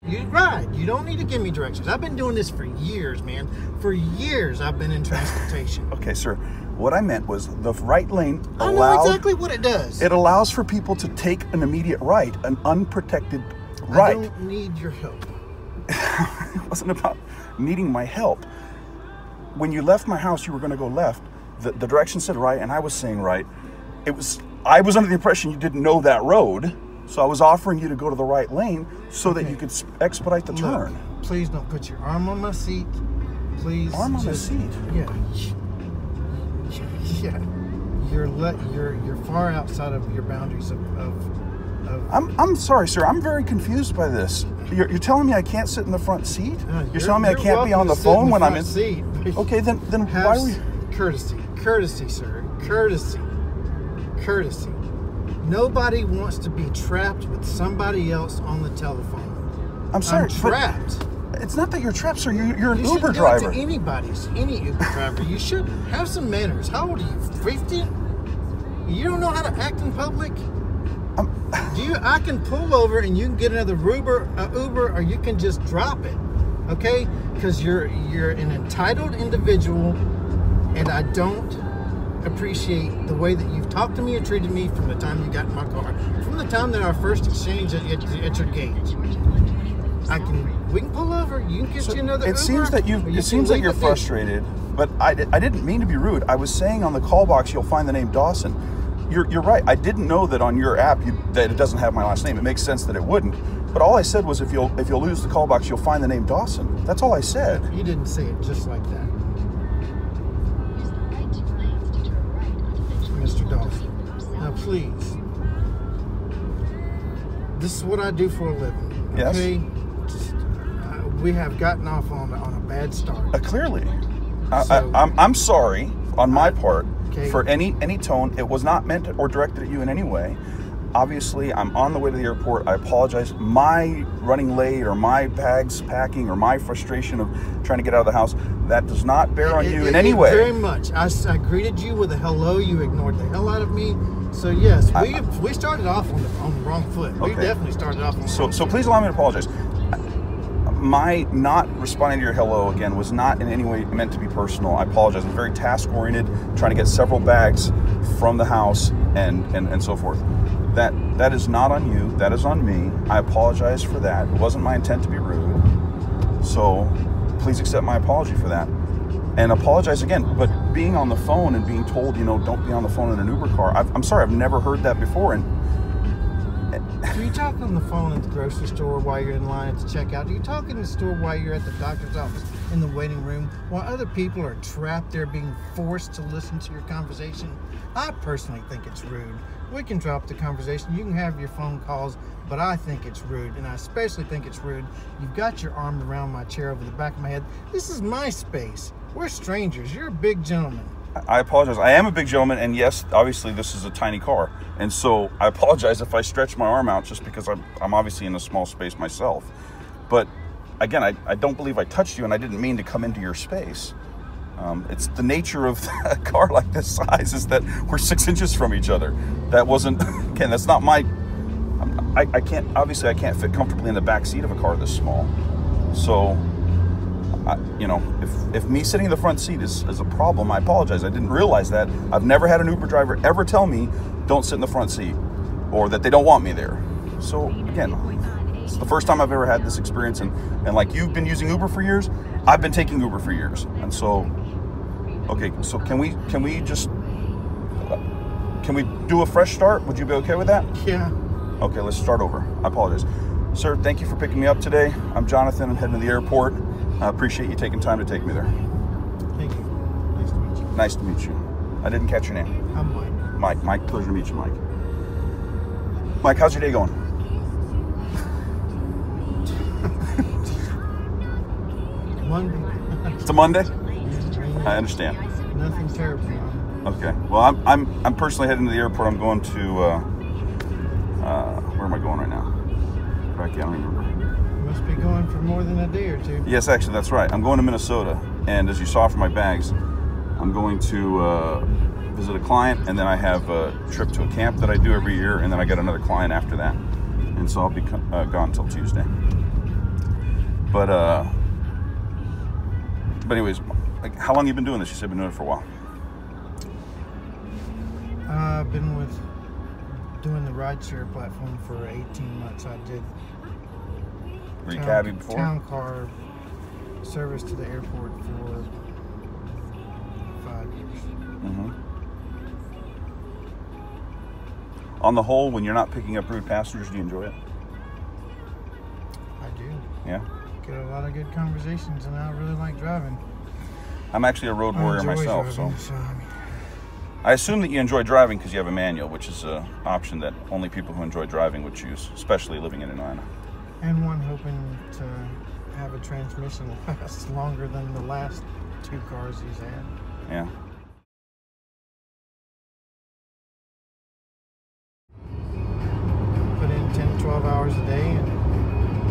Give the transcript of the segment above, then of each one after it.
You ride. You don't need to give me directions. I've been doing this for years, man. For years, I've been in transportation. Okay, sir. What I meant was the right lane I know exactly what it does. It allows for people to take an immediate right, an unprotected right. I don't need your help. It wasn't about needing my help. When you left my house, you were going to go left. The direction said right, and I was saying right. I was under the impression you didn't know that road, so I was offering you to go to the right lane so that you could expedite the turn. Please don't put your arm on my seat. Please. Arm on the seat? Yeah. Yeah. You're far outside of your boundaries of I'm sorry, sir. I'm very confused by this. You're telling me I can't sit in the front seat? You're telling me I can't be on the phone when I'm in seat. Okay, then why are we Courtesy, sir. Courtesy. Nobody wants to be trapped with somebody else on the telephone. I'm sorry. I'm trapped. It's not that you're trapped, sir. You're an You Uber should do driver. it to any Uber driver. You should have some manners. How old are you? 50? You don't know how to act in public? I can pull over and you can get another Uber, or you can just drop it, okay? Because you're an entitled individual, and I don't appreciate the way that you've talked to me and treated me from the time you got in my car, from the time that our first exchange at your gate. We can pull over. You can get you another Uber. It seems that you're frustrated, but I didn't mean to be rude. I was saying on the call box you'll find the name Dawson. You're right. I didn't know that on your app that it doesn't have my last name. It makes sense that it wouldn't. But all I said was if you'll lose the call box, you'll find the name Dawson. That's all I said. You didn't say it just like that. Mr. Dawson. Now please. This is what I do for a living. Yes. Okay? We have gotten off on a bad start. Clearly. I'm sorry on my part. Okay. For any tone. It was not meant or directed at you in any way. Obviously, I'm on the way to the airport. I apologize. My running late or my bags packing or my frustration of trying to get out of the house, that does not bear on you in any way. Very much. I greeted you with a hello. You ignored the hell out of me. So yes, we started off on the wrong foot. We definitely started off on the wrong foot. So please allow me to apologize. My not responding to your hello again was not in any way meant to be personal. I apologize. I'm very task-oriented, trying to get several bags from the house and so forth. That is not on you. That is on me. I apologize for that. It wasn't my intent to be rude. So please accept my apology for that. And apologize again. But being on the phone and being told, don't be on the phone in an Uber car, I'm sorry, I've never heard that before. Do you talk on the phone at the grocery store while you're in line at the checkout? Do you talk in the store while you're at the doctor's office in the waiting room while other people are trapped there being forced to listen to your conversation? I personally think it's rude. We can drop the conversation. You can have your phone calls, but I think it's rude, and I especially think it's rude. You've got your arm around my chair over the back of my head. This is my space. We're strangers. You're a big gentleman. I apologize. I am a big gentleman, and yes, obviously this is a tiny car. And so I apologize if I stretch my arm out just because I'm obviously in a small space myself. But again, I don't believe I touched you, and I didn't mean to come into your space. It's the nature of a car like this size is that we're 6 inches from each other. That wasn't, again, that's not my, I can't fit comfortably in the back seat of a car this small. So, if me sitting in the front seat is a problem, I apologize. I didn't realize that. I've never had an Uber driver ever tell me don't sit in the front seat or that they don't want me there. So again, it's the first time I've ever had this experience, and like you've been using Uber for years, I've been taking Uber for years. And so, okay, so can we do a fresh start? Would you be okay with that? Yeah. Okay, let's start over. I apologize. Sir, thank you for picking me up today. I'm Jonathan. I'm heading to the airport. I appreciate you taking time to take me there. Thank you. Nice to meet you. Nice to meet you. I didn't catch your name. I'm Mike. Mike, pleasure to meet you, Mike. Mike, how's your day going? Monday. It's a Monday? I understand. Nothing terrible. Okay. Well, I'm personally heading to the airport. I'm going to where am I going right now? I can't remember. You must be going for more than a day or two. Yes, actually, that's right. I'm going to Minnesota, and as you saw from my bags, I'm going to visit a client, and then I have a trip to a camp that I do every year, and then I get another client after that. And so I'll be gone until Tuesday. But anyways, like, how long have you been doing this? You said you've been doing it for a while. I've been doing the rideshare platform for 18 months. I did. Were you cabbie before? Town car service to the airport for 5 years. Mm-hmm. On the whole, when you're not picking up rude passengers, do you enjoy it? I do. Yeah? Get a lot of good conversations, and I really like driving. I'm actually a road warrior myself, driving, so I assume that you enjoy driving because you have a manual, which is an option that only people who enjoy driving would choose, especially living in Atlanta. And one hoping to have a transmission last longer than the last 2 cars he's had. Yeah. Put in 10, 12 hours a day and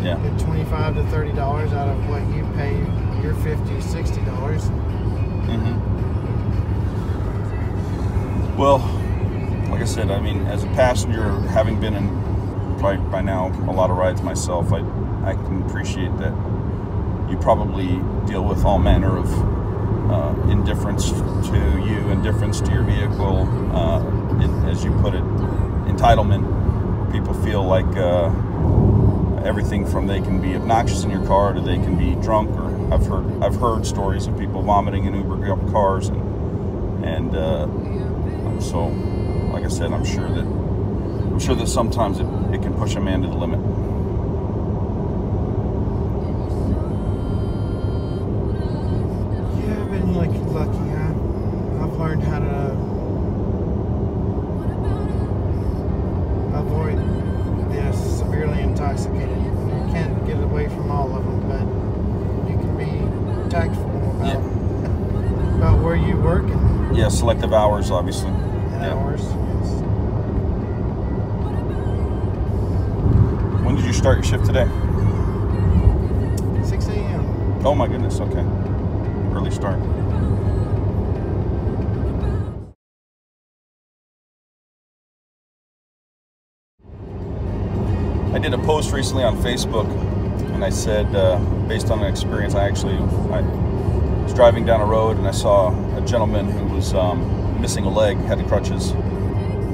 get $25 to $30 out of what you pay your $50, $60. Mm-hmm. Well, like I said, I mean, as a passenger, having been in probably by now a lot of rides myself, I can appreciate that you probably deal with all manner of indifference to you, indifference to your vehicle, as you put it, entitlement. People feel like everything from they can be obnoxious in your car to they can be drunk, or I've heard stories of people vomiting in Uber cars, and so like I said, I'm sure that sometimes it can push a man to the limit. Yeah, I've been lucky. I've learned how to avoid the severely intoxicated. You can't get away from all of them, but you can be tactful about where you work and selective hours, obviously. Hours. Yes. When did you start your shift today? 6 a.m. Oh my goodness, okay. Early start. I did a post recently on Facebook, and I said, based on an experience, I was driving down a road and I saw a gentleman who was missing a leg, had the crutches,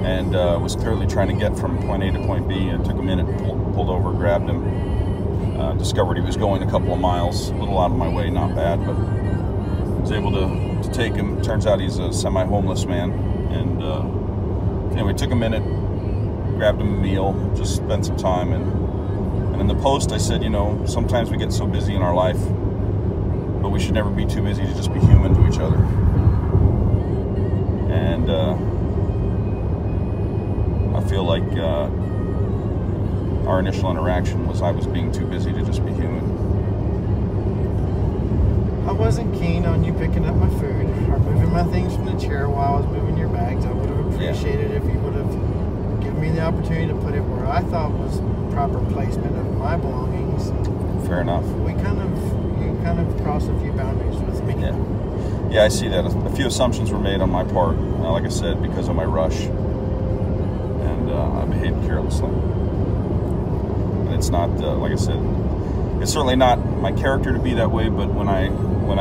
and was clearly trying to get from point A to point B. It took a minute, pulled over, grabbed him, discovered he was going a couple of miles, a little out of my way, not bad, but was able to take him. Turns out he's a semi-homeless man, and anyway, took a minute, grabbed him a meal, just spent some time, and in the post I said, sometimes we get so busy in our life, but we should never be too busy to just be human to each other. And I feel like our initial interaction was I was being too busy to just be human. I wasn't keen on you picking up my food or moving my things from the chair while I was moving your bags. I would have appreciated if you would have given me the opportunity to put it where I thought was proper placement of my belongings. Fair enough. You kind of crossed a few boundaries with me. Yeah, I see that. A few assumptions were made on my part, like I said, because of my rush, and I behaved carelessly. And it's not, like I said, it's certainly not my character to be that way. But when I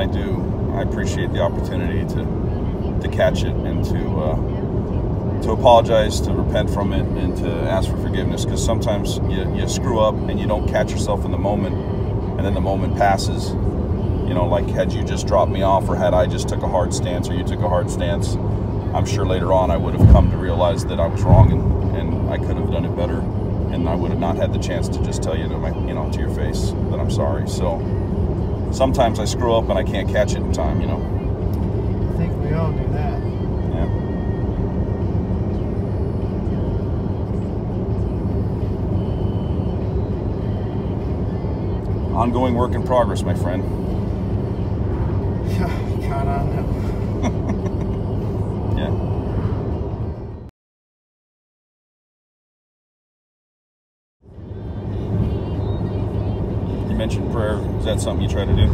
do, I appreciate the opportunity to catch it and to apologize, to repent from it, and to ask for forgiveness. Because sometimes you screw up and you don't catch yourself in the moment, and then the moment passes. Like had you just dropped me off, or had I just took a hard stance, or you took a hard stance, I'm sure later on I would have come to realize that I was wrong, and I could have done it better, and I would have not had the chance to just tell you to your face that I'm sorry. So sometimes I screw up and I can't catch it in time. I think we all do that. Yeah. Ongoing work in progress, my friend. God, I know. Yeah. You mentioned prayer. Is that something you try to do?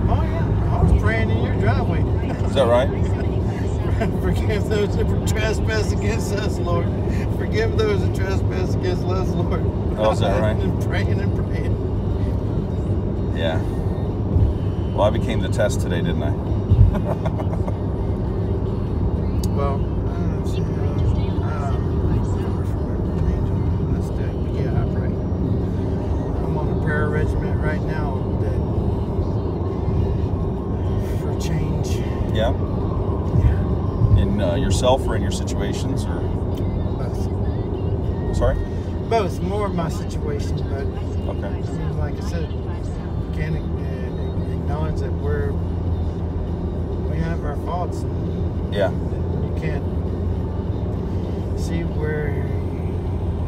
Oh yeah, I was praying in your driveway. Is that right? Forgive those that trespass against us, Lord. Forgive those that trespass against us, Lord. Oh, is that right? And praying. Yeah. Well, I became the test today, didn't I? Well, yeah, right. I'm on a prayer regimen right now for change. Yeah. In yourself or in your situations, or Both. sorry? Both. More of my situation, but Okay. I mean, like I said, you can't acknowledge that we have our faults. Yeah. You can't see where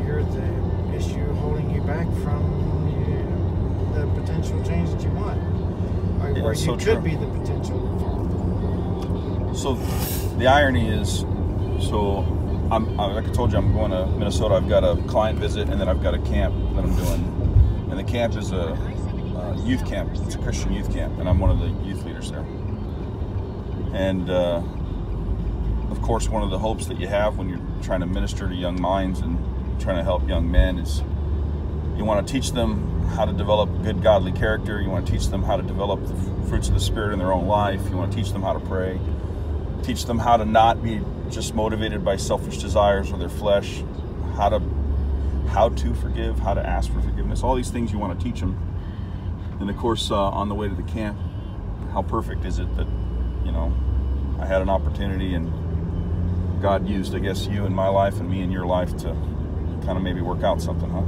you're the issue holding you back from the potential change that you want, or Yeah, where so you true. could be the potential. So the irony is, like I told you, I'm going to Minnesota. I've got a client visit, and then I've got a camp that I'm doing. And the camp is a youth camp. It's a Christian youth camp, and I'm one of the youth leaders there. And of course, one of the hopes that you have when you're trying to minister to young minds and trying to help young men is you want to teach them how to develop good godly character. You want to teach them how to develop the fruits of the Spirit in their own life. You want to teach them how to pray. Teach them how to not be just motivated by selfish desires or their flesh. How to forgive, how to ask for forgiveness. All these things you want to teach them. And of course, on the way to the camp, how perfect is it that, I had an opportunity and God used, I guess, you in my life and me in your life to kind of maybe work out something, huh?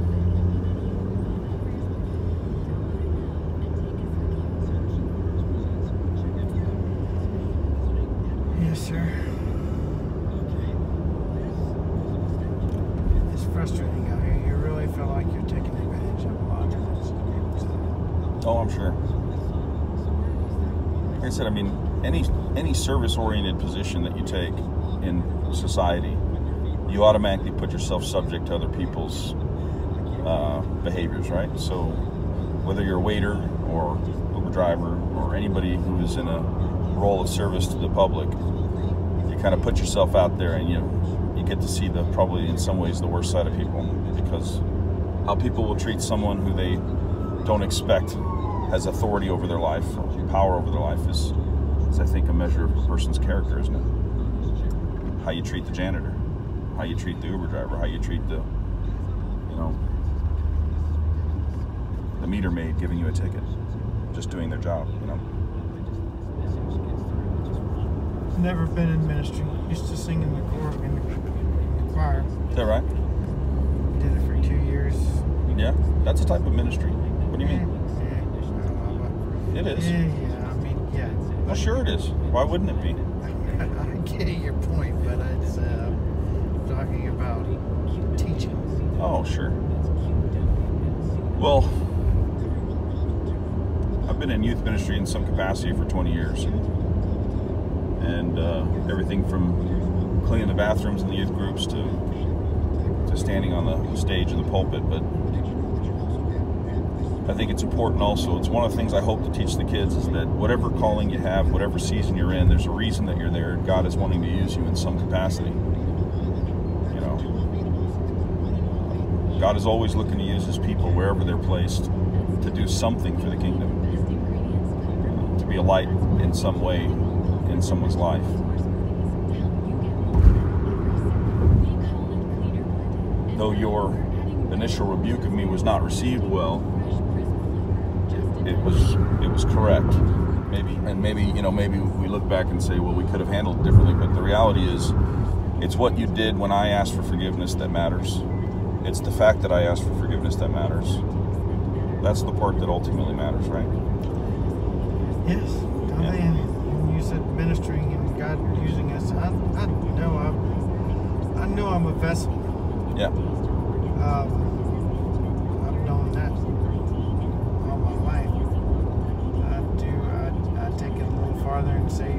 Yes, sir. It's frustrating out here. You really feel like you're taking advantage of a lot of things. Oh, I'm sure. Like I said, I mean, any service-oriented position that you take in society, you automatically put yourself subject to other people's behaviors, right? So whether you're a waiter or Uber driver or anybody who is in a role of service to the public, you kind of put yourself out there, and you get to see probably in some ways the worst side of people, because how people will treat someone who they don't expect has authority over their life, or power over their life, is I think a measure of a person's character, isn't it? How you treat the janitor, how you treat the Uber driver, how you treat the meter maid giving you a ticket, just doing their job, Never been in ministry. Used to sing in the choir. Is that right? Did it for 2 years. Yeah, that's a type of ministry. What do you mean? Yeah. It is. Yeah, I mean, yeah. Well, sure it is. Why wouldn't it be? I get your point, but it's talking about teaching. Oh, sure. Well, I've been in youth ministry in some capacity for 20 years. And everything from cleaning the bathrooms in the youth groups to standing on the stage in the pulpit. But I think it's important also. It's one of the things I hope to teach the kids is that whatever calling you have, whatever season you're in, there's a reason that you're there. God is wanting to use you in some capacity. God is always looking to use His people wherever they're placed to do something for the kingdom, to be a light in some way in someone's life. Though your initial rebuke of me was not received well, it was correct. Maybe we look back and say, well, we could have handled it differently. But the reality is, it's what you did when I asked for forgiveness that matters. It's the fact that I asked for forgiveness that matters. That's the part that ultimately matters, right? Yes. When you said ministering and God using us, I know I'm a vessel. Yeah. I've known that all my life. I take it a little farther and say a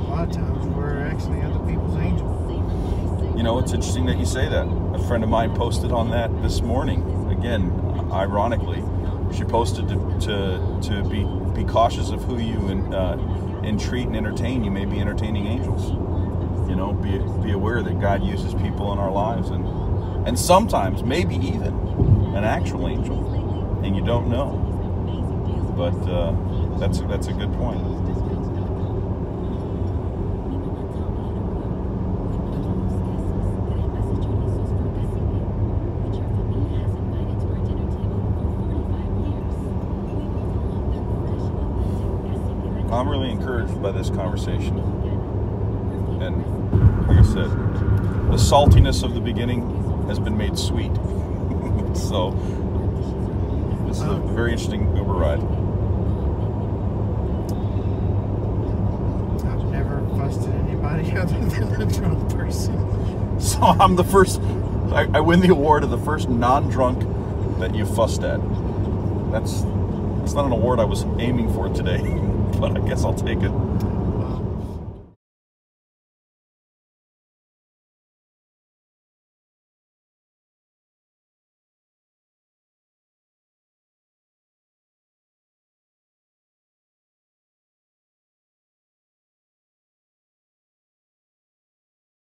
lot of times we're actually other people's angels. It's interesting that you say that. A friend of mine posted on that this morning. Again, ironically, she posted to be cautious of who you entreat and entertain. You may be entertaining angels. Be aware that God uses people in our lives, and sometimes maybe even an actual angel. and you don't know. But that's a good point. I'm really encouraged by this conversation. And like I said, the saltiness of the beginning has been made sweet. So this is a very interesting Uber ride. I've never fussed at anybody other than a drunk person. So I'm the first, I win the award of the first non-drunk that you fussed at. That's not an award I was aiming for today, but I guess I'll take it.